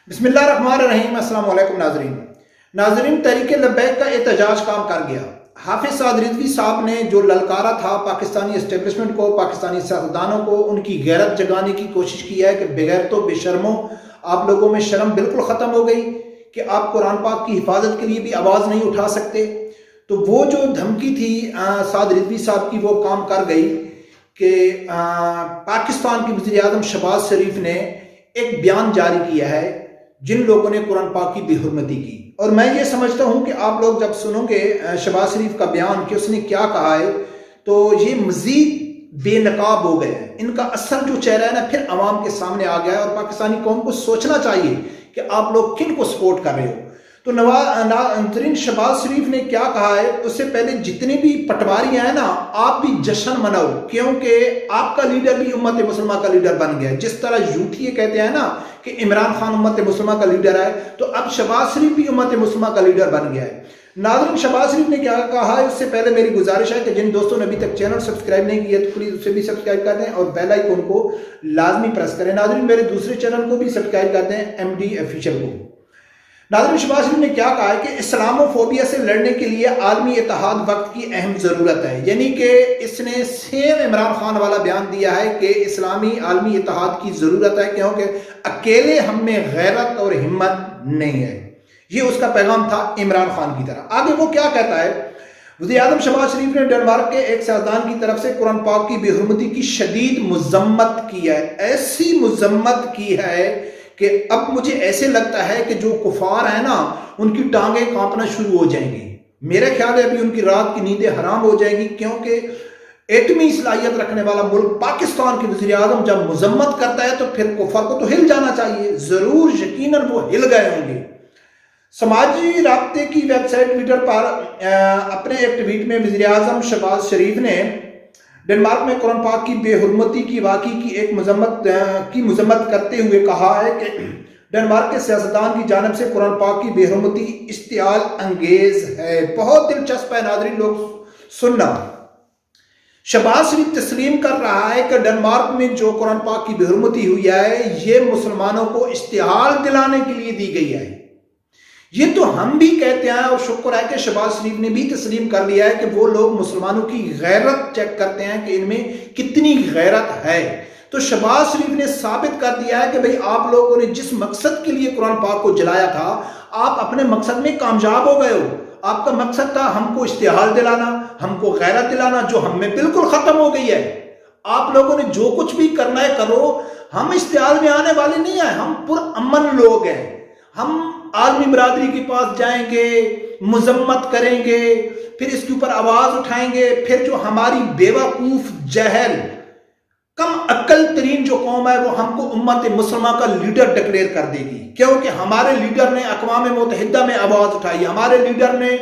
بسم اللہ الرحمن الرحیم۔ السلام علیکم ناظرین تحریک لبیک کا احتجاج کام کر گیا۔ حافظ سعد رضوی صاحب نے جو للکارا تھا پاکستانی اسٹیبلشمنٹ کو، پاکستانی سیاستدانوں کو، ان کی غیرت جگانے کی کوشش کی ہے کہ بغیر تو بے شرموں آپ لوگوں میں شرم بالکل ختم ہو گئی کہ آپ قرآن پاک کی حفاظت کے لیے بھی آواز نہیں اٹھا سکتے۔ تو وہ جو دھمکی تھی سعد رضوی صاحب کی، وہ کام کر گئی کہ پاکستان کے وزیر اعظم شہباز شریف نے ایک بیان جاری کیا ہے جن لوگوں نے قرآن پاک کی بے حرمتی کی۔ اور میں یہ سمجھتا ہوں کہ آپ لوگ جب سنو گے شہباز شریف کا بیان کہ اس نے کیا کہا ہے، تو یہ مزید بے نقاب ہو گئے ہیں۔ ان کا اصل جو چہرہ ہے نا پھر عوام کے سامنے آ گیا ہے، اور پاکستانی قوم کو سوچنا چاہیے کہ آپ لوگ کن کو سپورٹ کر رہے ہو۔ تو ناظرین شہباز شریف نے کیا کہا ہے، اس سے پہلے جتنے بھی پٹواری ہیں نا، آپ بھی جشن مناؤ، کیونکہ آپ کا لیڈر بھی امت مسلمہ کا لیڈر بن گیا ہے۔ جس طرح یوٹھی یہ کہتے ہیں نا کہ عمران خان امت مسلمہ کا لیڈر ہے، تو اب شہباز شریف بھی امت مسلمہ کا لیڈر بن گیا ہے۔ ناظرین شہباز شریف نے کیا کہا ہے، اس سے پہلے میری گزارش ہے کہ جن دوستوں نے ابھی تک چینل سبسکرائب نہیں کیا تو پلیز اسے بھی سبسکرائب کر دیں اور بیل آئیکن کو لازمی پریس کریں۔ ناظرین میرے دوسرے چینل کو بھی سبسکرائب کر دیں، ایم ڈی آفیشیل کو۔ ناظرین شہباز شریف نے کیا کہا ہے کہ اسلامو فوبیا سے لڑنے کے لیے عالمی اتحاد وقت کی اہم ضرورت ہے۔ یعنی کہ اس نے سیم عمران خان والا بیان دیا ہے کہ اسلامی عالمی اتحاد کی ضرورت ہے، کیونکہ اکیلے ہم میں غیرت اور ہمت نہیں ہے۔ یہ اس کا پیغام تھا عمران خان کی طرح۔ آگے وہ کیا کہتا ہے، وزیر اعظم شہباز شریف نے ڈنمارک کے ایک سیاستدان کی طرف سے قرآن پاک کی بے حرمتی کی شدید مذمت کی ہے۔ ایسی مذمت کی ہے کہ اب مجھے ایسے لگتا ہے کہ جو کفار ہیں نا ان کی ٹانگیں کانپنا شروع ہو جائیں گی۔ میرے خیال ہے ابھی ان کی رات کی نیندیں حرام ہو جائیں گی، کیونکہ ایٹمی صلاحیت رکھنے والا ملک پاکستان کے وزیر اعظم جب مذمت کرتا ہے تو پھر کفار کو تو ہل جانا چاہیے۔ ضرور یقیناً وہ ہل گئے ہوں گے۔ سماجی رابطے کی ویب سائٹ ٹویٹر پر اپنے ایک ٹویٹ میں وزیر اعظم شہباز شریف نے ڈنمارک میں قرآن پاک کی بے حرمتی کی واقعے کی ایک مذمت کرتے ہوئے کہا ہے کہ ڈنمارک کے سیاستدان کی جانب سے قرآن پاک کی بے حرمتی اشتعال انگیز ہے۔ بہت دلچسپ ہے ناظرین لوگ سننا۔ شہباز شریف تسلیم کر رہا ہے کہ ڈنمارک میں جو قرآن پاک کی بے حرمتی ہوئی ہے یہ مسلمانوں کو اشتعال دلانے کے لیے دی گئی ہے۔ یہ تو ہم بھی کہتے ہیں، اور شکر ہے کہ شہباز شریف نے بھی تسلیم کر لیا ہے کہ وہ لوگ مسلمانوں کی غیرت چیک کرتے ہیں کہ ان میں کتنی غیرت ہے۔ تو شہباز شریف نے ثابت کر دیا ہے کہ بھئی آپ لوگوں نے جس مقصد کے لیے قرآن پاک کو جلایا تھا، آپ اپنے مقصد میں کامیاب ہو گئے ہو۔ آپ کا مقصد تھا ہم کو اشتعال دلانا، ہم کو غیرت دلانا، جو ہم میں بالکل ختم ہو گئی ہے۔ آپ لوگوں نے جو کچھ بھی کرنا ہے کرو، ہم اشتعال میں آنے والے نہیں ہیں، ہم پرامن لوگ ہیں۔ ہم عالمی برادری کے پاس جائیں گے، مذمت کریں گے، پھر اس کے اوپر آواز اٹھائیں گے، پھر جو ہماری بیوقوف جہل کم عقل ترین جو قوم ہے وہ ہم کو امت مسلمہ کا لیڈر ڈکلیئر کر دے گی، کیونکہ ہمارے لیڈر نے اقوام متحدہ میں آواز اٹھائی، ہمارے لیڈر نے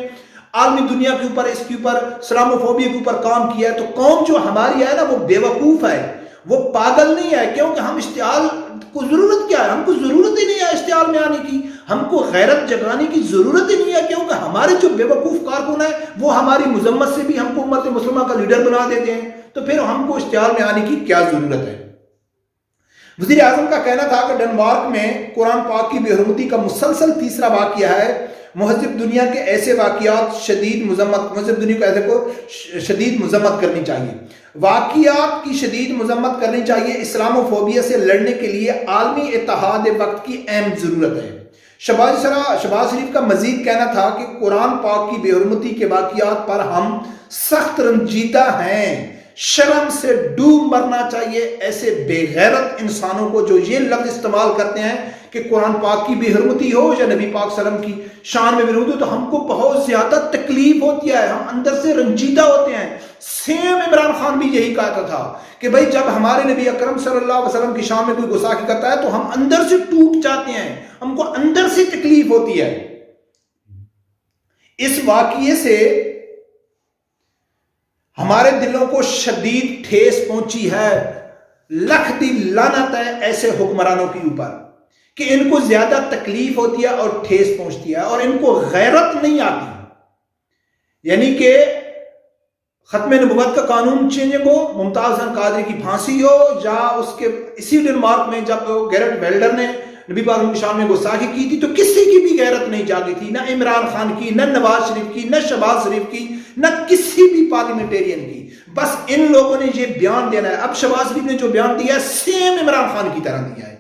عالمی دنیا کے اوپر اس کے اوپر اسلامو فوبیا کے اوپر کام کیا ہے۔ تو قوم جو ہماری ہے نا وہ بیوقوف ہے، وہ پاگل نہیں ہے، کیونکہ ہم اشتعال کو ضرورت کیا ہے، ہم کو ضرورت ہی نہیں ہے اشتعال میں آنے کی، ہم کو غیرت جگانے کی ضرورت ہی نہیں ہے، کیونکہ ہمارے جو بیوقوف کارکن ہیں وہ ہماری مذمت سے بھی ہم کو امت مسلمہ کا لیڈر بنا دیتے ہیں، تو پھر ہم کو اشتعال میں آنے کی کیا ضرورت ہے۔ وزیر اعظم کا کہنا تھا کہ ڈنمارک میں قرآن پاک کی بے حرمتی کا مسلسل تیسرا واقعہ ہے۔ مہذب دنیا کے ایسے واقعات مہذب دنیا کو ایسے کو شدید مذمت کرنی چاہیے، واقعات کی شدید مذمت کرنی چاہیے۔ اسلامو فوبیا سے لڑنے کے لیے عالمی اتحاد وقت کی اہم ضرورت ہے۔ شہباز شریف کا مزید کہنا تھا کہ قرآن پاک کی بے حرمتی کے واقعات پر ہم سخت رنجیدہ ہیں، شرم سے ڈوب مرنا چاہیے ایسے بے غیرت انسانوں کو جو یہ لفظ استعمال کرتے ہیں کہ قرآن پاک کی بے حرمتی ہو یا نبی پاک صلی اللہ علیہ وسلم کی شان میں بے حرمتی ہو تو ہم کو بہت زیادہ تکلیف ہوتی ہے، ہم اندر سے رنجیدہ ہوتے ہیں۔ سیم عمران خان بھی یہی کہتا تھا کہ بھئی جب ہمارے نبی اکرم صلی اللہ علیہ وسلم کی شان میں کوئی گستاخی کرتا ہے تو ہم اندر سے ٹوٹ جاتے ہیں، ہم کو اندر سے تکلیف ہوتی ہے۔ اس واقعے سے ہمارے دلوں کو شدید ٹھیس پہنچی ہے۔ لکھ دی لعنت ہے ایسے حکمرانوں کے اوپر کہ ان کو زیادہ تکلیف ہوتی ہے اور ٹھیس پہنچتی ہے، اور ان کو غیرت نہیں آتی۔ یعنی کہ ختم نبوت کا قانون چینجنگ ہو، ممتاز حسن قادری کی پھانسی ہو، یا اس کے اسی ڈنمارک میں جب گیرٹ ویلڈر نے نبی پاک کی شان میں گستاخی کی تھی تو کسی کی بھی غیرت نہیں جاگی تھی، نہ عمران خان کی، نہ نواز شریف کی، نہ شہباز شریف کی، نہ کسی بھی پارلیمنٹیرین کی۔ بس ان لوگوں نے یہ بیان دینا ہے۔ اب شہباز شریف نے جو بیان دیا ہے سیم عمران خان کی طرح دیا ہے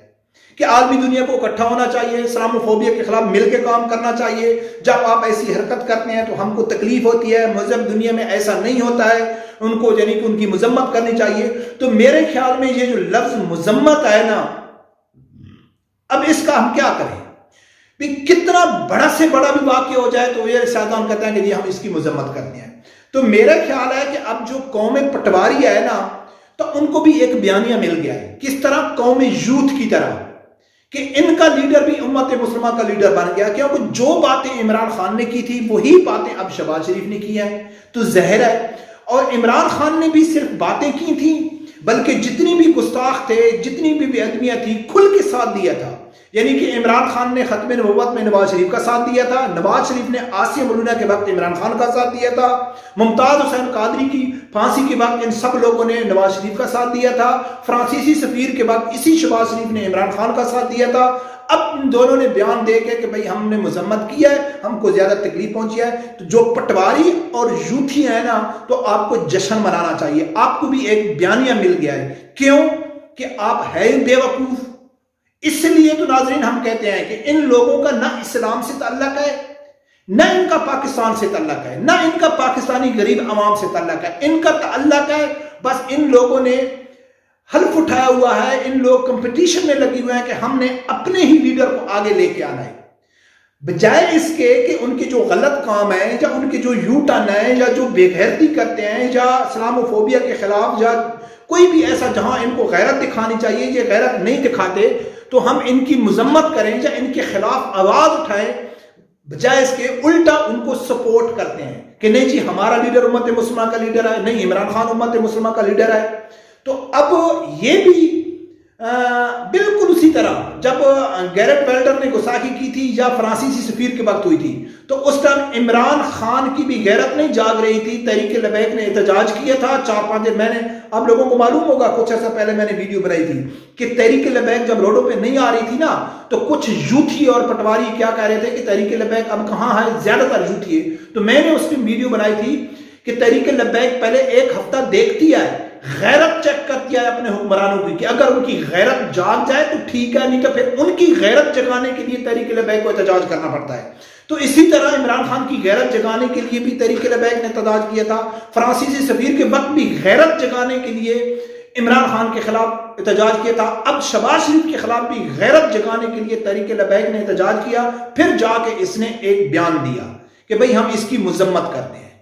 کہ عالمی دنیا کو اکٹھا ہونا چاہیے، اسلاموفوبیا کے خلاف مل کے کام کرنا چاہیے، جب آپ ایسی حرکت کرتے ہیں تو ہم کو تکلیف ہوتی ہے، مذہب دنیا میں ایسا نہیں ہوتا ہے، ان کو یعنی کہ ان کی مذمت کرنی چاہیے۔ تو میرے خیال میں یہ جو لفظ مذمت ہے نا، اب اس کا ہم کیا کریں؟ کتنا بڑا سے بڑا بھی واقعہ ہو جائے تو یہ سیاستدان کہتے ہیں کہ جی ہم اس کی مذمت کرتے ہیں۔ تو میرا خیال ہے کہ اب جو قوم پٹواری ہے نا، تو ان کو بھی ایک بیانیہ مل گیا ہے، کس طرح؟ قوم یوتھ کی طرح، کہ ان کا لیڈر بھی امت مسلمہ کا لیڈر بن گیا، کیونکہ جو باتیں عمران خان نے کی تھی وہی باتیں اب شہباز شریف نے کی ہیں، تو ظاہر ہے۔ اور عمران خان نے بھی صرف باتیں کی تھیں، بلکہ جتنی بھی گستاخ تھے، جتنی بھی بے ادبیاں تھیں، کھل کے ساتھ دیا تھا۔ یعنی کہ عمران خان نے ختم نبوت میں نواز شریف کا ساتھ دیا تھا، نواز شریف نے آسیہ مولونہ کے وقت عمران خان کا ساتھ دیا تھا، ممتاز حسین قادری کی پھانسی کے وقت ان سب لوگوں نے نواز شریف کا ساتھ دیا تھا، فرانسیسی سفیر کے وقت اسی شہباز شریف نے عمران خان کا ساتھ دیا تھا۔ اب ان دونوں نے بیان دے کے کہ بھئی ہم نے مذمت کیا ہے، ہم کو زیادہ تکلیف پہنچی ہے، تو جو پٹواری اور یوتھی ہیں نا، تو آپ کو جشن منانا چاہیے۔ آپ کو بھی ایک بیانیہ مل گیا ہے، کیوں کہ آپ ہے بے وقوف۔ اس لیے تو ناظرین ہم کہتے ہیں کہ ان لوگوں کا نہ اسلام سے تعلق ہے، نہ ان کا پاکستان سے تعلق ہے، نہ ان کا پاکستانی غریب عوام سے تعلق ہے، ان کا تعلق ہے بس ان لوگوں نے حلف اٹھایا ہوا ہے، ان لوگ کمپٹیشن میں لگے ہوئے ہیں کہ ہم نے اپنے ہی لیڈر کو آگے لے کے آنا ہے، بجائے اس کے کہ ان کے جو غلط کام ہیں، یا ان کے جو یو ٹرن ہیں، یا جو بے غیرتی کرتے ہیں، یا اسلاموفوبیا کے خلاف، یا کوئی بھی ایسا جہاں ان کو غیرت دکھانی چاہیے یہ غیرت نہیں دکھاتے، تو ہم ان کی مذمت کریں یا ان کے خلاف آواز اٹھائیں، بجائے اس کے الٹا ان کو سپورٹ کرتے ہیں کہ نہیں جی ہمارا لیڈر امت مسلمہ کا لیڈر ہے، نہیں عمران خان امت مسلمہ کا لیڈر ہے۔ تو اب یہ بھی بالکل اسی طرح جب گیرٹ ویلڈر نے گستاخی کی تھی یا فرانسیسی سفیر کے وقت ہوئی تھی، تو اس ٹائم عمران خان کی بھی غیرت نہیں جاگ رہی تھی، تحریک لبیک نے احتجاج کیا تھا 4-5 دن۔ میں نے آپ لوگوں کو معلوم ہوگا کچھ عرصہ پہلے میں نے ویڈیو بنائی تھی کہ تحریک لبیک جب روڈوں پہ نہیں آ رہی تھی نا، تو کچھ یوتھی اور پٹواری کیا کہہ رہے تھے کہ تحریک لبیک اب کہاں ہے، زیادہ تر یوتھی ہے۔ تو میں نے اس کی ویڈیو بنائی تھی کہ تحریک لبیک پہلے 1 ہفتہ دیکھتی ہے، غیرت چیک کرتی ہے اپنے حکمرانوں کی، کہ اگر ان کی غیرت جاگ جائے تو ٹھیک ہے، نہیں تو پھر ان کی غیرت جگانے کے لیے تحریک لبیک کو احتجاج کرنا پڑتا ہے۔ تو اسی طرح عمران خان کی غیرت جگانے کے لیے بھی تحریک لبیک نے احتجاج کیا تھا، فرانسیسی سفیر کے وقت بھی غیرت جگانے کے لیے عمران خان کے خلاف احتجاج کیا تھا، اب شہباز شریف کے خلاف بھی غیرت جگانے کے لیے تحریک لبیک نے احتجاج کیا، پھر جا کے اس نے ایک بیان دیا کہ بھئی ہم اس کی مذمت کرتے ہیں۔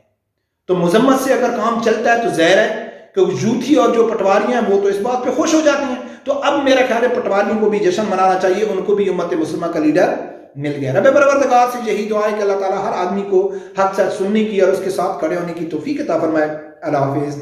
تو مذمت سے اگر کام چلتا ہے تو ظاہر ہے کہ یوتھی اور جو پٹواریاں ہیں وہ تو اس بات پہ خوش ہو جاتے ہیں۔ تو اب میرا خیال ہے پٹواریوں کو بھی جشن منانا چاہیے، ان کو بھی امت مسلمہ کا لیڈر مل گیا۔ رب پروردگار سے یہی دعا ہے کہ اللہ تعالیٰ ہر آدمی کو حق سچ سننے کی اور اس کے ساتھ کھڑے ہونے کی توفیق عطا فرمائے۔ اللہ حافظ۔